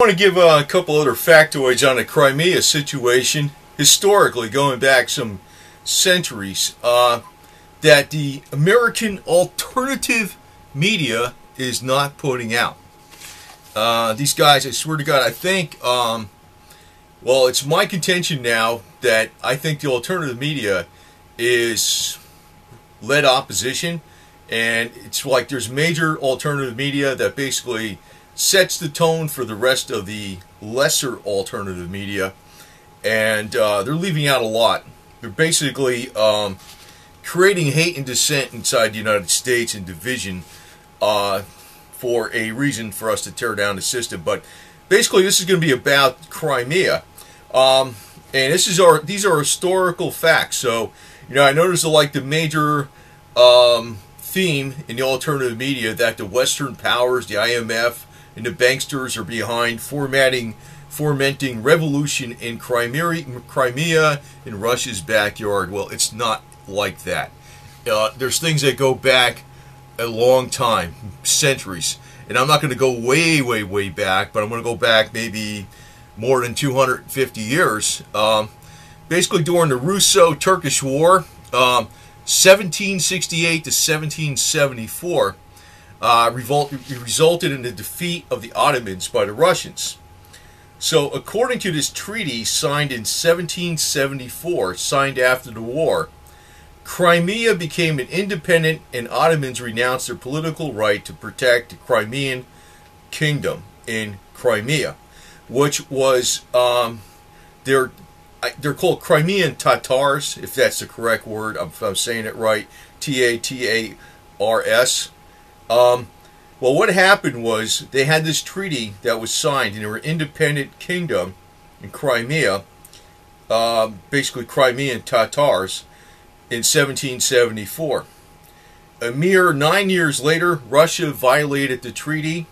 I want to give a couple other factoids on the Crimea situation, historically going back some centuries, that the American alternative media is not putting out. These guys, I swear to God, I think, well, it's my contention now that I think the alternative media is led opposition, and it's like there's major alternative media that basically sets the tone for the rest of the lesser alternative media, and they're leaving out a lot. They're basically creating hate and dissent inside the United States and division for a reason for us to tear down the system. But basically, this is going to be about Crimea, and these are historical facts. So, I noticed like the major theme in the alternative media that the Western powers, the IMF, and the banksters are behind fomenting revolution in Crimea in Russia's backyard. Well, it's not like that. There's things that go back a long time, centuries. And I'm not going to go way, way, way back, but I'm going to go back maybe more than 250 years. Basically during the Russo-Turkish War, 1768 to 1774, resulted in the defeat of the Ottomans by the Russians. So according to this treaty signed in 1774, signed after the war, Crimea became an independent, and Ottomans renounced their political right to protect the Crimean kingdom in Crimea, which was they're called Crimean Tatars, if that's the correct word, if I'm saying it right, Tatars. Well, what happened was they had this treaty that was signed, and they were an independent kingdom in Crimea, basically Crimean Tatars, in 1774. A mere 9 years later, Russia violated the treaty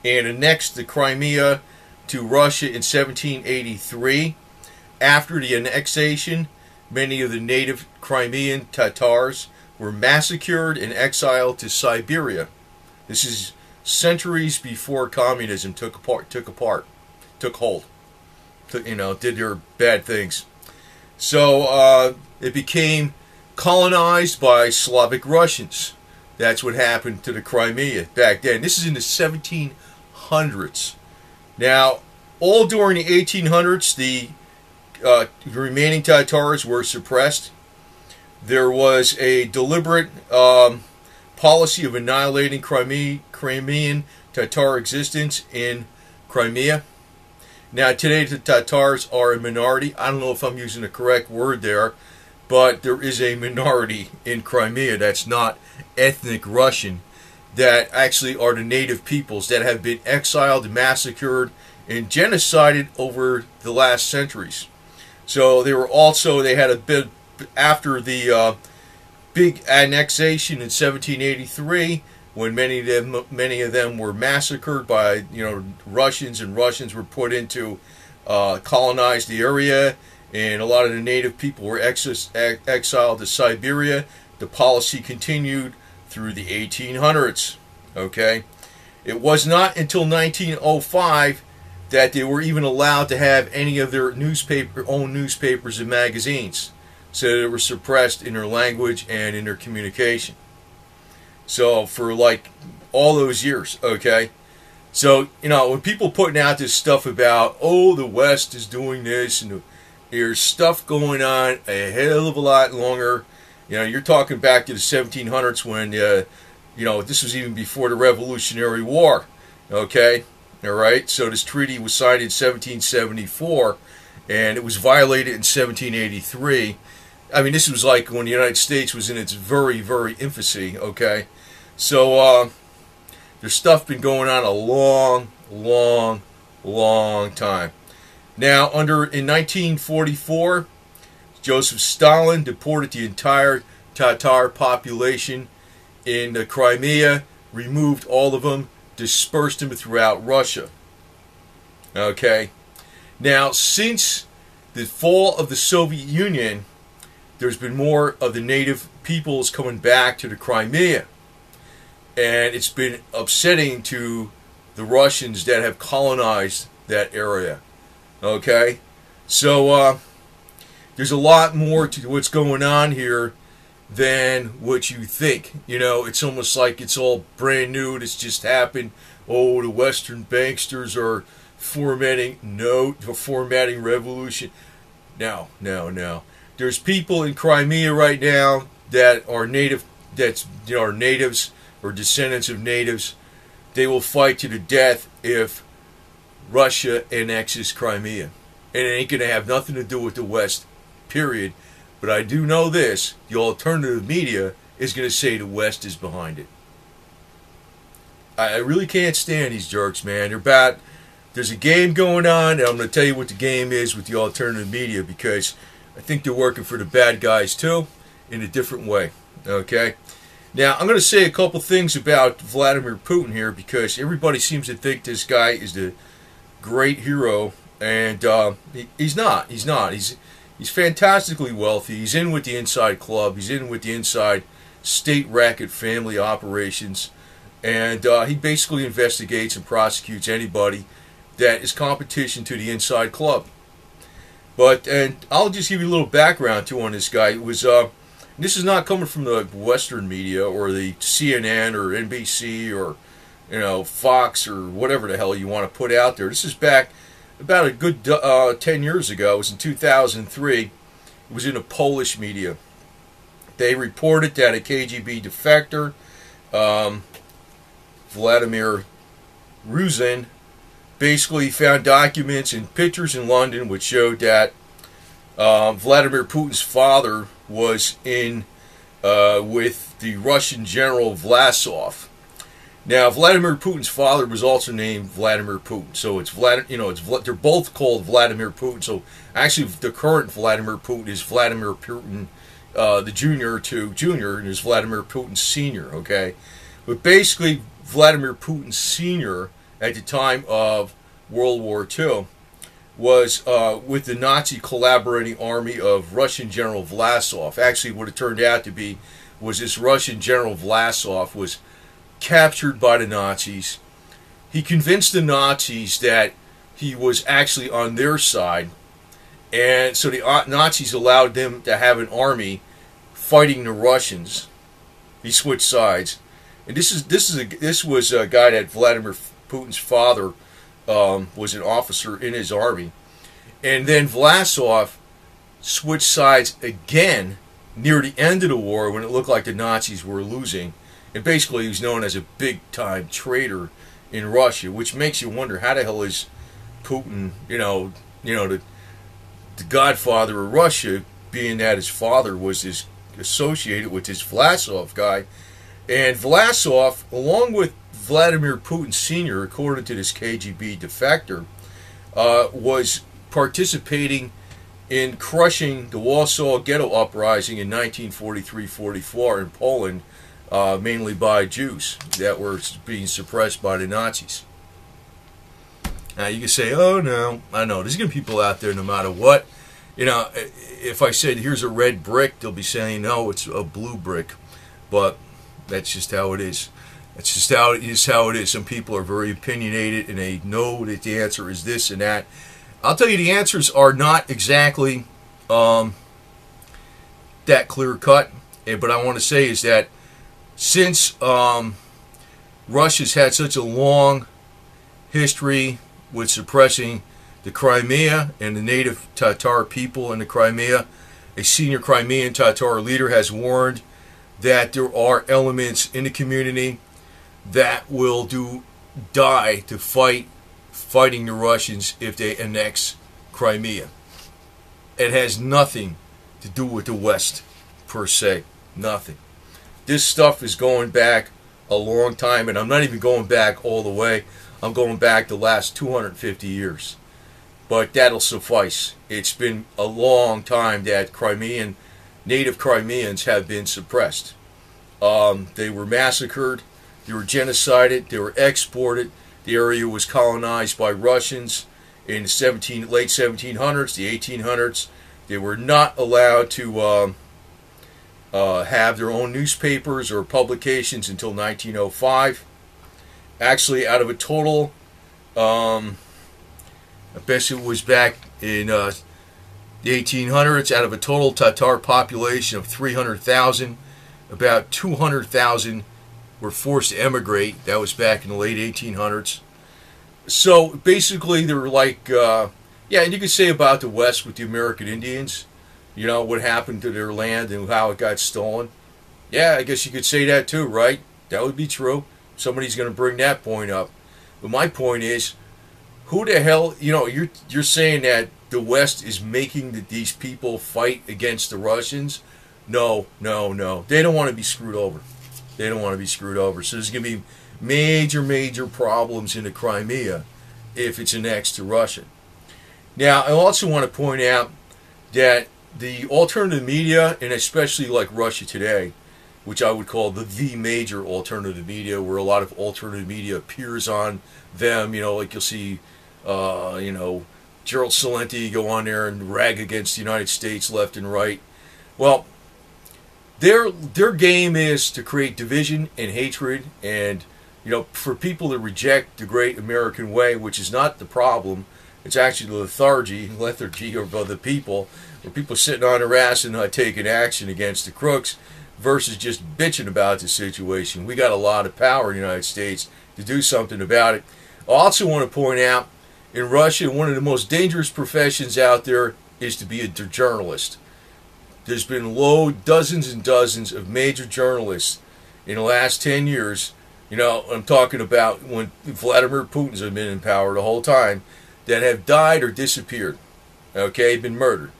and annexed the Crimea to Russia in 1783. After the annexation, many of the native Crimean Tatars were massacred and exiled to Siberia. This is centuries before communism took hold, did their bad things. So it became colonized by Slavic Russians. That's what happened to the Crimea back then. This is in the 1700s. Now, all during the 1800s, the remaining Tatars were suppressed. There was a deliberate policy of annihilating Crimean Tatar existence in Crimea. Now, today the Tatars are a minority. I don't know if I'm using the correct word there, but there is a minority in Crimea that's not ethnic Russian, that actually are the native peoples that have been exiled, massacred, and genocided over the last centuries. So they had a bit after the big annexation in 1783, when many of them were massacred by Russians, and Russians were put into colonize the area, and a lot of the native people were exiled to Siberia. The policy continued through the 1800s. Okay, it was not until 1905 that they were even allowed to have any of their own newspapers and magazines. So they were suppressed in their language and in their communication. So for like all those years, okay? So, when people putting out this stuff about, oh, the West is doing this, and there's stuff going on a hell of a lot longer. You're talking back to the 1700s when, this was even before the Revolutionary War, okay? All right? So this treaty was signed in 1774, and it was violated in 1783. I mean, this was like when the United States was in its very, very infancy, okay? So, there's stuff been going on a long, long, long time. Now, in 1944, Josef Stalin deported the entire Tatar population in the Crimea, removed all of them, dispersed them throughout Russia. Okay? Now, since the fall of the Soviet Union, there's been more of the native peoples coming back to the Crimea. And it's been upsetting to the Russians that have colonized that area. Okay? So, there's a lot more to what's going on here than what you think. You know, it's almost like it's all brand new. It's just happened. Oh, the Western banksters are formatting revolution. No, no, no. There's people in Crimea right now that are are natives or descendants of natives. They will fight to the death if Russia annexes Crimea. And it ain't going to have nothing to do with the West, period. But I do know this, the alternative media is going to say the West is behind it. I really can't stand these jerks, man. There's a game going on, and I'm going to tell you what the game is with the alternative media, because I think they're working for the bad guys too, in a different way. Okay? Now, I'm going to say a couple things about Vladimir Putin here, because everybody seems to think this guy is the great hero, and he's not. He's not. He's fantastically wealthy. He's in with the inside club. He's in with the inside state racket family operations. And he basically investigates and prosecutes anybody that is competition to the inside club. And I'll just give you a little background too on this guy. It was this is not coming from the Western media or the CNN or NBC or Fox or whatever the hell you want to put out there. This is back about a good 10 years ago. It was in 2003. It was in the Polish media. They reported that a KGB defector, Vladimir Ruzin, basically found documents and pictures in London which showed that Vladimir Putin's father was in with the Russian general Vlasov. Now, Vladimir Putin's father was also named Vladimir Putin, so it's they're both called Vladimir Putin. So actually, the current Vladimir Putin is Vladimir Putin, the junior, and is Vladimir Putin Senior. Okay, but basically, Vladimir Putin Senior at the time of World War II was with the Nazi collaborating army of Russian General Vlasov. Actually, what it turned out to be was this Russian General Vlasov was captured by the Nazis. He convinced the Nazis that he was actually on their side, and so the Nazis allowed them to have an army fighting the Russians. He switched sides, and this was a guy that Vladimir Putin's father was an officer in his army, and then Vlasov switched sides again near the end of the war when it looked like the Nazis were losing. And basically, he was known as a big-time traitor in Russia, which makes you wonder, how the hell is Putin, the godfather of Russia, being that his father was associated with this Vlasov guy. And Vlasov, along with Vladimir Putin Sr., according to this KGB defector, was participating in crushing the Warsaw Ghetto Uprising in 1943-44 in Poland, mainly by Jews that were being suppressed by the Nazis. Now you can say, oh no, I know, there's going to be people out there no matter what. If I said here's a red brick, they'll be saying no, it's a blue brick. But that's just how it is. That's just how it is. Some people are very opinionated and they know that the answer is this and that. I'll tell you, the answers are not exactly that clear cut. But I want to say is that since Russia's had such a long history with suppressing the Crimea and the native Tatar people in the Crimea, a senior Crimean Tatar leader has warned that there are elements in the community that will die to fighting the Russians if they annex Crimea. It has nothing to do with the West, per se. Nothing. This stuff is going back a long time, and I'm not even going back all the way. I'm going back the last 250 years. But that'll suffice. It's been a long time that native Crimeans have been suppressed. They were massacred, they were genocided, they were exported. The area was colonized by Russians in the late 1700s, the 1800s. They were not allowed to have their own newspapers or publications until 1905. Actually, out of a total, I bet it was back in the 1800s, out of a total Tatar population of 300,000, about 200,000 were forced to emigrate. That was back in the late 1800s. So basically, they were like, yeah, and you could say about the West with the American Indians, you know, what happened to their land and how it got stolen. Yeah, I guess you could say that too, right? That would be true. Somebody's going to bring that point up. But my point is, who the hell, you know, you're saying that the West is making these people fight against the Russians? No, no, no. They don't want to be screwed over. They don't want to be screwed over. So there's going to be major problems in the Crimea if it's annexed to Russia. Now, I also want to point out that the alternative media, and especially like Russia Today, which I would call the major alternative media, where a lot of alternative media appears on them, you know, like you'll see, you know, Gerald Celente go on there and rag against the United States left and right. Well, their game is to create division and hatred, and, you know, for people to reject the great American way, which is not the problem. It's actually the lethargy of other people, where people are sitting on their ass and not taking action against the crooks, versus just bitching about the situation. We got a lot of power in the United States to do something about it. I also want to point out, in Russia, one of the most dangerous professions out there is to be a journalist. There's been dozens and dozens of major journalists in the last 10 years. You know, I'm talking about when Vladimir Putin's been in power the whole time, that have died or disappeared. Okay, been murdered,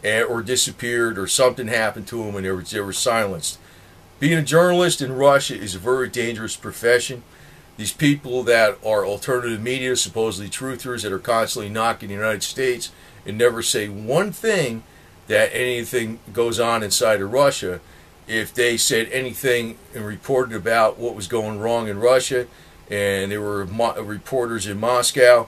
or disappeared, or something happened to them and they were silenced. Being a journalist in Russia is a very dangerous profession. These people that are alternative media, supposedly truthers, that are constantly knocking the United States and never say one thing that anything goes on inside of Russia. If they said anything and reported about what was going wrong in Russia, and there were reporters in Moscow,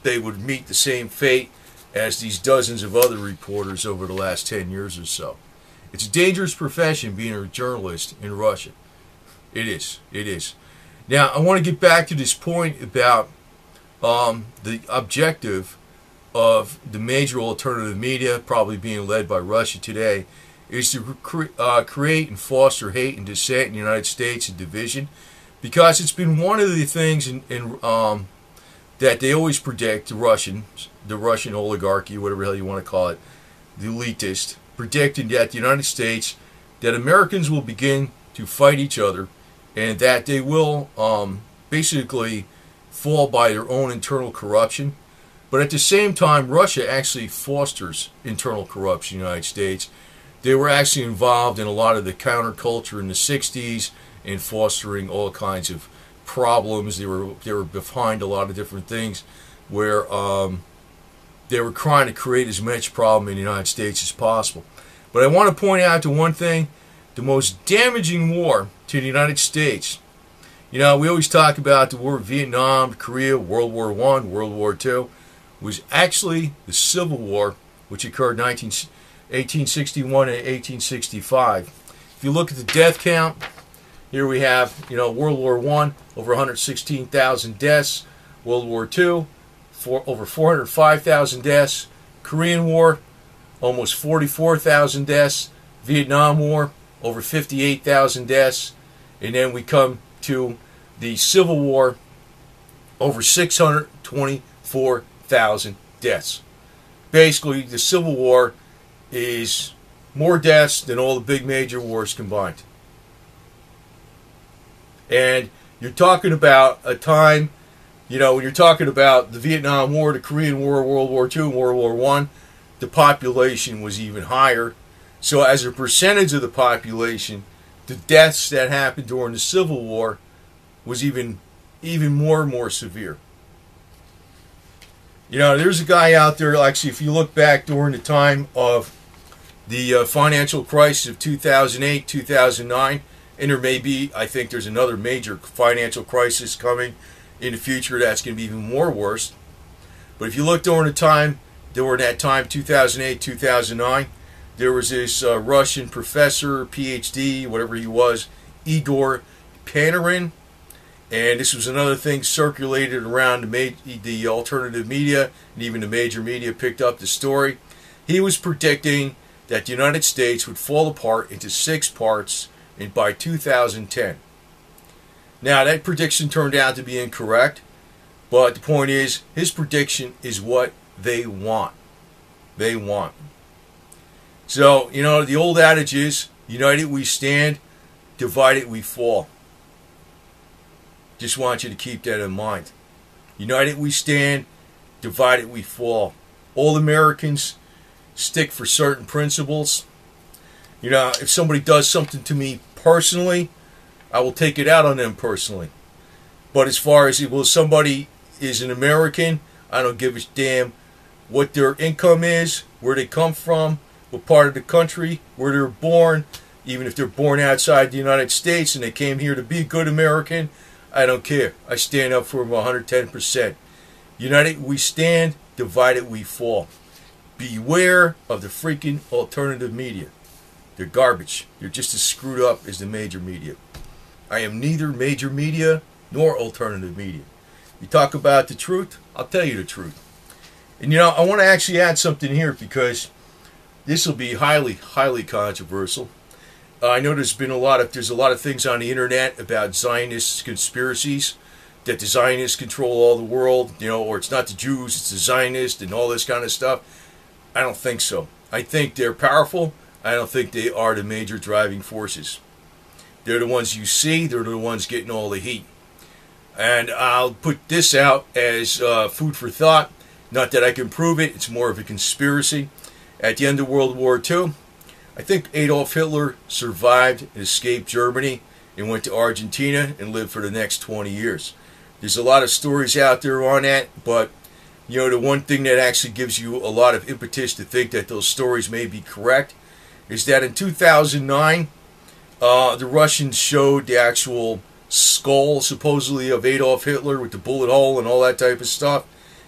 they would meet the same fate as these dozens of other reporters over the last 10 years or so. It's a dangerous profession being a journalist in Russia. It is. It is. Now, I want to get back to this point about the objective of the major alternative media, probably being led by Russia Today, is to create and foster hate and dissent in the United States and division, because it's been one of the things that they always predict, the Russian oligarchy, whatever the hell you want to call it, the elitist, predicting that the United States, that Americans will begin to fight each other, and that they will basically fall by their own internal corruption. But at the same time, Russia actually fosters internal corruption in the United States. They were actually involved in a lot of the counterculture in the 60s in fostering all kinds of problems. They were behind a lot of different things where they were trying to create as much problem in the United States as possible. But I want to point out to one thing, the most damaging war to the United States. You know, we always talk about the war of Vietnam, Korea, World War I, World War II, was actually the Civil War, which occurred in 1861 and 1865. If you look at the death count, here we have, you know, World War I, over 116,000 deaths. World War II, over 405,000 deaths. Korean War, almost 44,000 deaths. Vietnam War, over 58,000 deaths. And then we come to the Civil War, over 624,000 deaths. Basically, the Civil War is more deaths than all the big major wars combined. And you're talking about a time, you know, when you're talking about the Vietnam War, the Korean War, World War II, World War I, the population was even higher. So as a percentage of the population, the deaths that happened during the Civil War was even more and more severe. You know, there's a guy out there, actually, if you look back during the time of the financial crisis of 2008, 2009, and there may be, I think there's another major financial crisis coming in the future that's going to be even more worse. But if you look during that time, 2008, 2009, there was this Russian professor, PhD, whatever he was, Igor Panarin, And this was another thing circulated around the alternative media, and even the major media picked up the story. He was predicting that the United States would fall apart into 6 parts by 2010. Now, that prediction turned out to be incorrect, but the point is, his prediction is what they want. They want. So, you know, the old adage is, united we stand, divided we fall. Just want you to keep that in mind. United we stand, divided we fall. All Americans stick for certain principles. You know, if somebody does something to me personally, I will take it out on them personally. But as far as, well, somebody is an American, I don't give a damn what their income is, where they come from, what part of the country, where they're born. Even if they're born outside the United States and they came here to be a good American, I don't care. I stand up for them 110%. United we stand, divided we fall. Beware of the freaking alternative media. They're garbage. They're just as screwed up as the major media. I am neither major media nor alternative media. You talk about the truth, I'll tell you the truth. And you know, I want to actually add something here because this will be highly, highly controversial. I know there's a lot of things on the internet about Zionist conspiracies, that the Zionists control all the world, you know, or it's not the Jews, it's the Zionists and all this kind of stuff. I don't think so. I think they're powerful. I don't think they are the major driving forces. They're the ones you see. They're the ones getting all the heat. And I'll put this out as food for thought. Not that I can prove it. It's more of a conspiracy. At the end of World War II, I think Adolf Hitler survived and escaped Germany and went to Argentina and lived for the next 20 years. There's a lot of stories out there on that, but you know, the one thing that actually gives you a lot of impetus to think that those stories may be correct is that in 2009, the Russians showed the actual skull, supposedly, of Adolf Hitler with the bullet hole and all that type of stuff.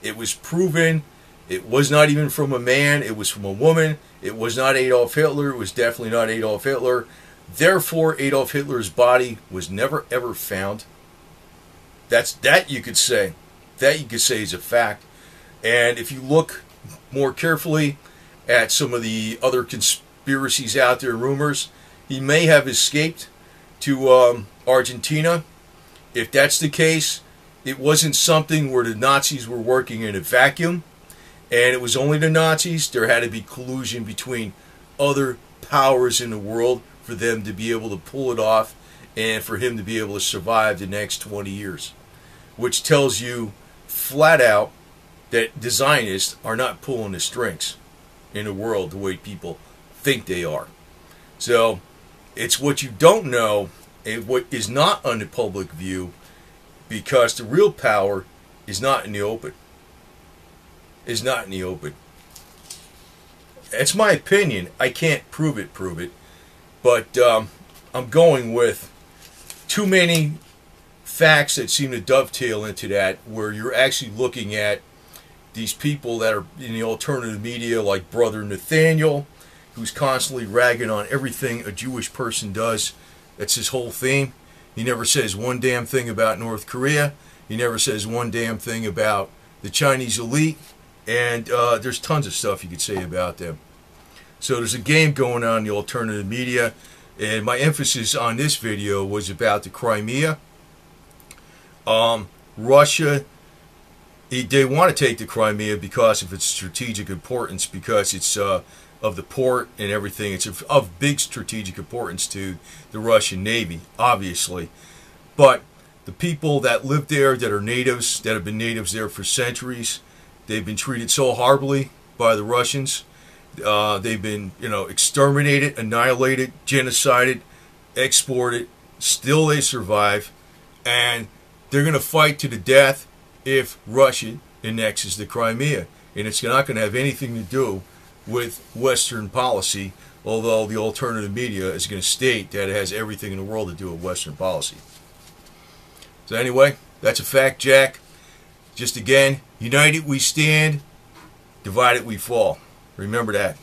It was proven. It was not even from a man. It was from a woman. It was not Adolf Hitler. It was definitely not Adolf Hitler. Therefore, Adolf Hitler's body was never, ever found. That you could say. That you could say is a fact. And if you look more carefully at some of the other conspiracies out there, rumors, he may have escaped to Argentina. If that's the case, it wasn't something where the Nazis were working in a vacuum, and it was only the Nazis. There had to be collusion between other powers in the world for them to be able to pull it off and for him to be able to survive the next 20 years. Which tells you flat out that the Zionists are not pulling the strings in the world the way people think they are. So it's what you don't know and what is not on the public view, because the real power is not in the open. Is not in the open. It's my opinion. I can't prove it, but I'm going with too many facts that seem to dovetail into that, where you're actually looking at these people that are in the alternative media, like Brother Nathaniel, who's constantly ragging on everything a Jewish person does. That's his whole theme. He never says one damn thing about North Korea. He never says one damn thing about the Chinese elite. And there's tons of stuff you could say about them. So there's a game going on in the alternative media. And my emphasis on this video was about the Crimea. Russia, they want to take the Crimea because of its strategic importance, because it's of the port and everything. It's of big strategic importance to the Russian Navy, obviously. But the people that live there, that are natives, that have been natives there for centuries, they've been treated so horribly by the Russians. They've been, exterminated, annihilated, genocided, exported. Still they survive. And they're going to fight to the death if Russia annexes the Crimea. And it's not going to have anything to do with Western policy, although the alternative media is going to state that it has everything in the world to do with Western policy. So anyway, that's a fact, Jack. Just again, united we stand, divided we fall. Remember that.